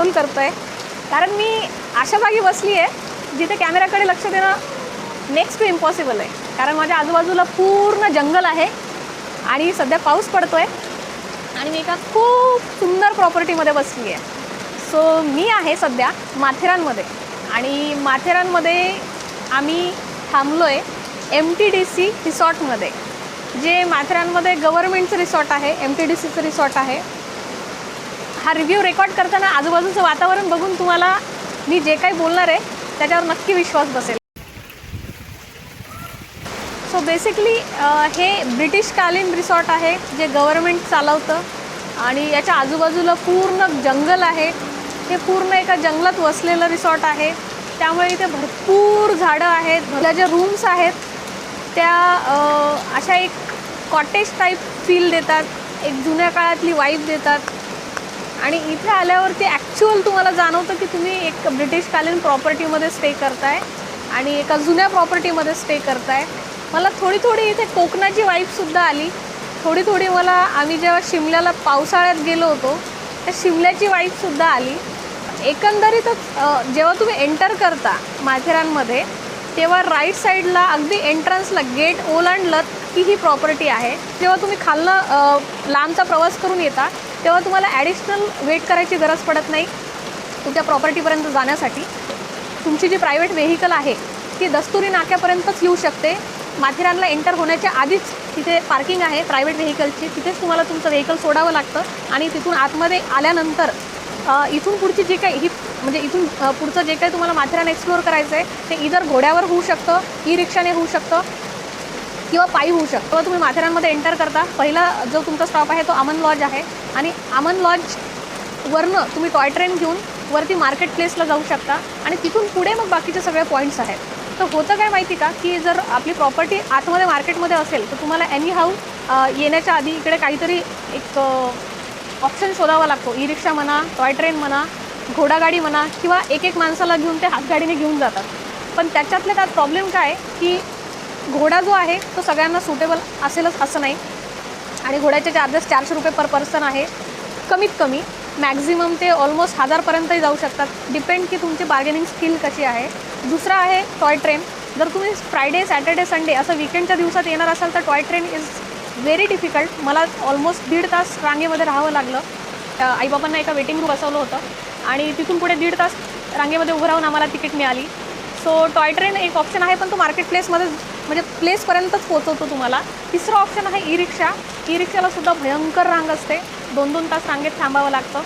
Role करतो आहे, कारण मी अशा जागी बसली आहे जिथे कॅमेऱ्याकडे लक्ष देणं नेक्स्ट टू इम्पॉसिबल आहे. कारण माझ्या आजूबाजूला पूर्ण जंगल आहे आणि सध्या पाऊस पडतो आहे आणि मी एका खूप सुंदर प्रॉपर्टीमध्ये बसली आहे. सो मी आहे सध्या माथेरानमध्ये आणि माथेरानमध्ये आम्ही थांबलो आहे MTDC रिसॉर्टमध्ये, जे माथेरानमध्ये गव्हर्नमेंटचं रिसॉर्ट आहे, MTDCचं रिसॉर्ट आहे. हा रिव्ह्यू रेकॉर्ड करताना आजूबाजूचं वातावरण बघून तुम्हाला मी जे काही बोलणार आहे त्याच्यावर नक्की विश्वास बसेल. सो बेसिकली हे ब्रिटिशकालीन रिसॉर्ट आहे जे गव्हर्नमेंट चालवतं आणि याच्या आजूबाजूला पूर्ण जंगल आहे. हे पूर्ण एका जंगलात वसलेलं रिसॉर्ट आहे, त्यामुळे इथे भरपूर झाडं आहेत. त्या ज्या रूम्स आहेत त्या अशा एक कॉटेज टाईप फील देतात, एक जुन्या काळातली वाईब देतात आणि इथे आल्यावरती ॲक्च्युअल तुम्हाला जाणवतं की तुम्ही एक ब्रिटिशकालीन प्रॉपर्टीमध्ये स्टे करताय आणि एका जुन्या प्रॉपर्टीमध्ये स्टे करताय. मला थोडी इथे कोकणाची वाईबसुद्धा आली. थोडी मला आम्ही जेव्हा शिमल्याला पावसाळ्यात गेलो होतो त्या शिमल्याची वाईबसुद्धा आली. एकंदरीतच जेव्हा तुम्ही एंटर करता माथेरानमध्ये तेव्हा राईट साईडला अगदी एंट्रन्सला गेट ओलांडलं की ही प्रॉपर्टी आहे. जेव्हा तुम्ही खालनं लांबचा प्रवास करून येता तेव्हा तुम्हाला ॲडिशनल वेट करायची गरज पडत नाही तुमच्या प्रॉपर्टीपर्यंत जाण्यासाठी. तुमची जी प्रायव्हेट व्हेकल आहे ती दस्तुरी नाक्यापर्यंतच येऊ शकते. माथेरानला एंटर होण्याच्या आधीच तिथे पार्किंग आहे प्रायव्हेट व्हेकलची, तिथेच तुम्हाला तुमचं व्हेकल सोडावं लागतं आणि तिथून आतमध्ये आल्यानंतर इथून पुढची जी काही म्हणजे इथून पुढचं जे काही तुम्हाला माथेरान एक्सप्लोअर करायचं आहे ते इधर घोड्यावर होऊ शकतं, ई-रिक्षाने होऊ शकतं किंवा पायी होऊ शकतं. तेव्हा तुम्ही माथेरानमध्ये एंटर करता पहिला जो तुमचा स्टॉप आहे तो अमन लॉज आहे आणि अमन लॉजवरनं तुम्ही टॉय ट्रेन घेऊन वरती मार्केट प्लेसला जाऊ शकता आणि तिथून पुढे मग बाकीचे सगळे पॉईंट्स आहेत. तर होतं काय माहिती का की जर आपली प्रॉपर्टी आतमध्ये मार्केटमध्ये असेल तर तुम्हाला एनी हाऊ येण्याच्या आधी इकडे काहीतरी एक ऑप्शन शोधावा लागतो. ई-रिक्षा म्हणा, टॉय ट्रेन म्हणा, घोडागाडी म्हणा किंवा एक माणसाला घेऊन ते हातगाडीने घेऊन जातात. पण त्याच्यातले त्यात प्रॉब्लेम काय की घोडा जो आहे तो सगळ्यांना सुटेबल असेलच असं नाही आणि घोड्याचे चार्जेस 400 रुपये पर पर्सन आहे कमीत कमी. मॅक्झिमम ते ऑलमोस्ट 1000पर्यंतही जाऊ शकतात, डिपेंड की तुमची बार्गेनिंग स्किल कशी आहे. दुसरा आहे टॉय ट्रेन. जर तुम्ही फ्रायडे, सॅटर्डे, संडे असं विकेंडच्या दिवसात येणार असाल तर toy train is very difficult. मला ऑलमोस्ट 1.5 तास रांगेमध्ये राहावं लागलं. आईबाबांना एका वेटिंग रूम बसवलं होतं आणि तिथून पुढे 1.5 तास रांगेमध्ये उभं राहून आम्हाला तिकीट मिळाली. सो टॉय ट्रेन एक ऑप्शन आहे पण तो मार्केट प्लेसमध्ये म्हणजे प्लेसपर्यंतच पोहोचवतो तुम्हाला. तिसरं ऑप्शन आहे ई-रिक्षा. ई-रिक्षालासुद्धा भयंकर रांग असते, 2-2 तास रांगेत थांबावं लागतं.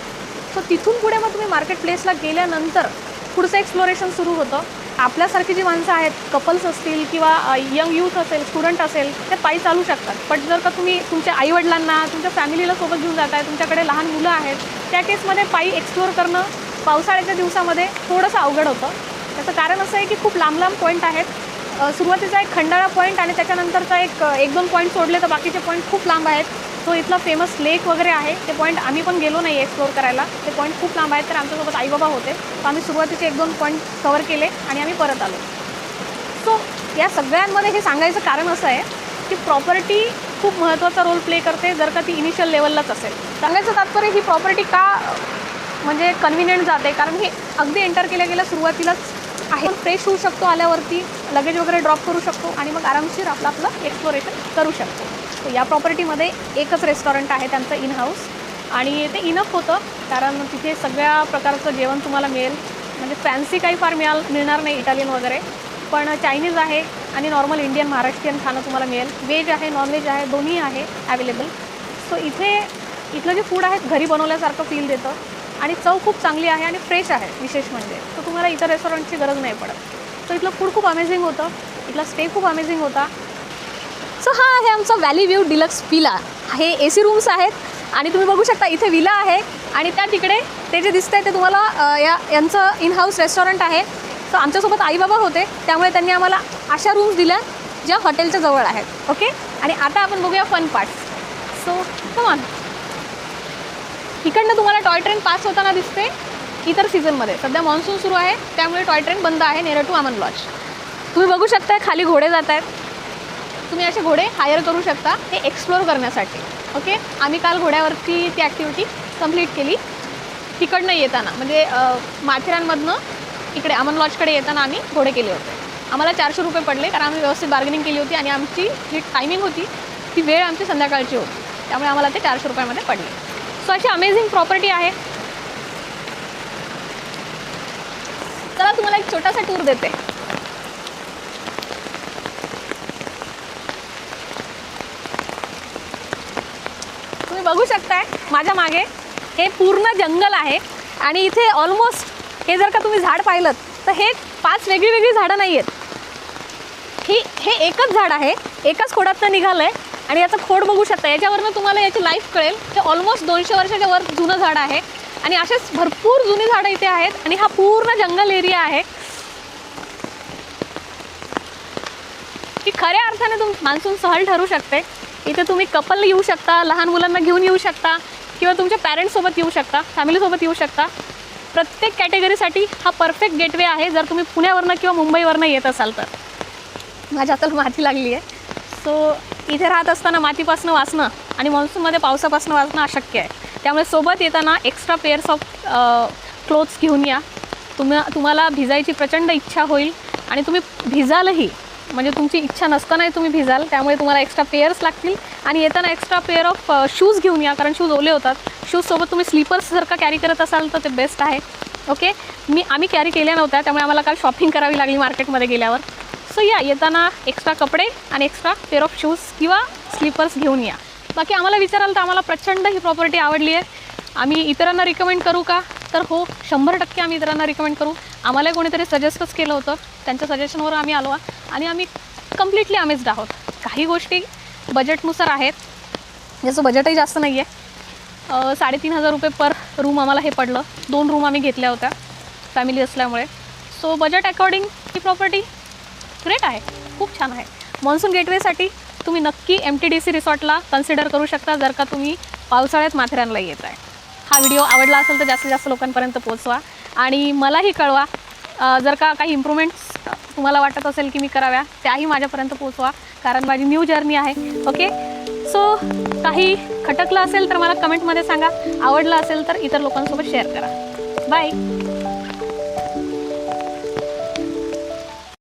सो तिथून पुढे मग तुम्ही मार्केट प्लेसला गेल्यानंतर पुढचं एक्सप्लोरेशन सुरू होतं. आपल्यासारखी जी माणसं आहेत, कपल्स असतील किंवा यंग यूथ असेल, स्टुडंट असेल, ते पायी चालू शकतात. पण जर का तुम्ही तुमच्या आईवडिलांना, तुमच्या फॅमिलीला सोबत घेऊन जाताय, तुमच्याकडे लहान मुलं आहेत, त्या केसमध्ये पायी एक्सप्लोअर करणं पावसाळ्याच्या दिवसामध्ये थोडंसं अवघड होतं. त्याचं कारण असं आहे की खूप लांब पॉईंट आहेत. सुरुवातीचा एक खंडाळा पॉईंट आणि त्याच्यानंतरचा 1-2 पॉईंट सोडले तर बाकीचे पॉईंट खूप लांब आहेत. तो इथला फेमस लेक वगैरे आहे, ते पॉईंट आम्ही पण गेलो नाही एक्सप्लोअर करायला, ते पॉईंट खूप लांब आहेत. तर आमच्यासोबत आईबाबा होते, तर आम्ही सुरुवातीचे 1-2 पॉईंट कवर केले आणि आम्ही परत आलो. सो या सगळ्यांमध्ये हे सांगायचं कारण असं आहे की प्रॉपर्टी खूप महत्त्वाचा रोल प्ले करते जर का ती इनिशियल लेवललाच असेल. सांगायचं तात्पर्य ही प्रॉपर्टी का म्हणजे कन्व्हिनियंट जाते, कारण हे अगदी एंटर केल्या सुरुवातीलाच आहे. फ्रेश होऊ शकतो, आल्यावरती लगेज वगैरे ड्रॉप करू शकतो आणि मग आरामशीर आपलं एक्सप्लोरेशन करू शकतो. तर या प्रॉपर्टीमध्ये एकच रेस्टॉरंट आहे त्यांचं इन हाऊस आणि ते इनफ होतं कारण तिथे सगळ्या प्रकारचं जेवण तुम्हाला मिळेल. म्हणजे फॅन्सी काही फार मिळणार नाही इटालियन वगैरे, पण चायनीज आहे आणि नॉर्मल इंडियन महाराष्ट्रीयन खाणं तुम्हाला मिळेल. व्हेज आहे, नॉनव्हेज आहे, दोन्ही आहे अवेलेबल. सो इथलं जे फूड आहे घरी बनवल्यासारखं फील देतं आणि चव खूप चांगली आहे आणि फ्रेश आहे विशेष म्हणजे. तर तुम्हाला इतर रेस्टॉरंटची गरज नाही पडत. तर इथलं फूड खूप अमेझिंग होतं, इथला स्टे खूप अमेझिंग होता. सो हा आहे आमचा व्हॅली व्ह्यू डिलक्स विला. हे AC रूम्स आहेत आणि तुम्ही बघू शकता इथे विला आहे आणि त्या तिकडे ते जे दिसतंय ते तुम्हाला यांचं इन हाऊस रेस्टॉरंट आहे. सो आमच्यासोबत आईबाबा होते त्यामुळे त्यांनी आम्हाला अशा रूम्स दिल्या ज्या हॉटेलच्या जवळ आहेत. ओके, आणि आता आपण बघूया fun part. So come on. इकडनं तुम्हाला टॉय ट्रेन पास होताना दिसते इतर सीझनमध्ये. सध्या मान्सून सुरू आहे त्यामुळे टॉय ट्रेन बंद आहे नियर टू अमन लॉज. तुम्ही बघू शकता खाली घोडे जात आहेत. तुम्ही असे घोडे हायर करू शकता हे एक्सप्लोअर करण्यासाठी. ओके, आम्ही काल घोड्यावरती ती ॲक्टिव्हिटी कंप्लीट केली. तिकडनं येताना म्हणजे माथेरानमधनं इकडे अमन लॉजकडे येताना आम्ही घोडे केले होते. आम्हाला 400 रुपये पडले कारण आम्ही व्यवस्थित बार्गेनिंग केली होती आणि आमची जी टायमिंग होती ती वेळ आमची संध्याकाळची होती, त्यामुळे आम्हाला ते 400 रुपयामध्ये पडले. सो अशी अमेझिंग प्रॉपर्टी आहे. चला तुम्हाला एक छोटासा टूर देते. तुम्ही बघू शकताय माझ्या मागे हे पूर्ण जंगल आहे आणि इथे ऑलमोस्ट हे जर का तुम्ही झाड पाहिलं तर हे 5 वेगळी झाडं नाही आहेत. हे एकच झाड आहे, एकाच खोडातनं निघालं आहे आणि याचं खोड बघू शकता. याच्यावरनं तुम्हाला याची लाईफ कळेल. हे ऑलमोस्ट 200 वर्षाच्या वर जुनं झाड आहे आणि असेच भरपूर जुनी झाडं इथे आहेत आणि हा पूर्ण जंगल एरिया आहे की खऱ्या अर्थाने मान्सून सहल ठरू शकते. इथे तुम्ही कपल येऊ शकता, लहान मुलांना घेऊन येऊ शकता किंवा तुमच्या पॅरेंट्ससोबत येऊ शकता, फॅमिलीसोबत येऊ शकता. प्रत्येक कॅटेगरीसाठी हा परफेक्ट गेटवे आहे जर तुम्ही पुण्यावरनं किंवा मुंबईवरनं येत असाल तर. माझ्या हाताला माती लागली आहे. सो इथे राहत असताना मातीपासून वाचणं आणि मान्सूनमध्ये पावसापासून वाचणं अशक्य आहे. त्यामुळे सोबत येताना एक्स्ट्रा पेअर्स ऑफ क्लोथ्स घेऊन या. तुम्हाला भिजायची प्रचंड इच्छा होईल आणि तुम्ही भिजालही, म्हणजे तुमची इच्छा नसतानाही तुम्ही भिजाल. त्यामुळे तुम्हाला एक्स्ट्रा पेअर्स लागतील आणि येताना एक्स्ट्रा पेअर ऑफ शूज घेऊन या कारण शूज ओले होतात. शूजसोबत तुम्ही स्लीपर्स जर का कॅरी करत असाल तर ते बेस्ट आहे. ओके, आम्ही कॅरी केल्या नव्हत्या त्यामुळे आम्हाला काल शॉपिंग करावी लागली मार्केटमध्ये गेल्यावर. सो या येताना एक्स्ट्रा कपडे आणि एक्स्ट्रा पेअर ऑफ शूज किंवा स्लीपर्स घेऊन या. बाकी आम्हाला विचाराल तर आम्हाला प्रचंड ही प्रॉपर्टी आवडली आहे. आम्ही इतरांना रिकमेंड करू का तर हो, 100% आम्ही इतरांना रिकमेंड करू. आम्हाला कोणीतरी सजेस्टच केलं होतं, त्यांच्या सजेशनवर आम्ही आलो आणि आम्ही कम्प्लिटली अमेज्ड आहोत. काही गोष्टी बजेटनुसार आहेत, ज्याचं बजेटही जास्त नाही आहे. 3,500 रुपये पर रूम आम्हाला हे पडलं. 2 रूम आम्ही घेतल्या होत्या फॅमिली असल्यामुळे. सो बजेट अकॉर्डिंग ही प्रॉपर्टी ग्रेट आहे, खूप छान आहे. मॉन्सून गेटवेसाठी तुम्ही नक्की MTDC रिसॉर्टला कन्सिडर करू शकता जर का तुम्ही पावसाळ्यात माथेरानला येत आहे. हा व्हिडिओ आवडला असेल तर जास्तीत जास्त लोकांपर्यंत पोहोचवा आणि मलाही कळवा. जर का काही इम्प्रूव्हमेंट्स तुम्हाला वाटत असेल की मी कराव्या त्याही माझ्यापर्यंत पोहोचवा कारण माझी न्यू जर्नी आहे. ओके, सो काही खटकलं असेल तर मला कमेंटमध्ये सांगा. आवडलं असेल तर इतर लोकांसोबत शेअर करा. बाय.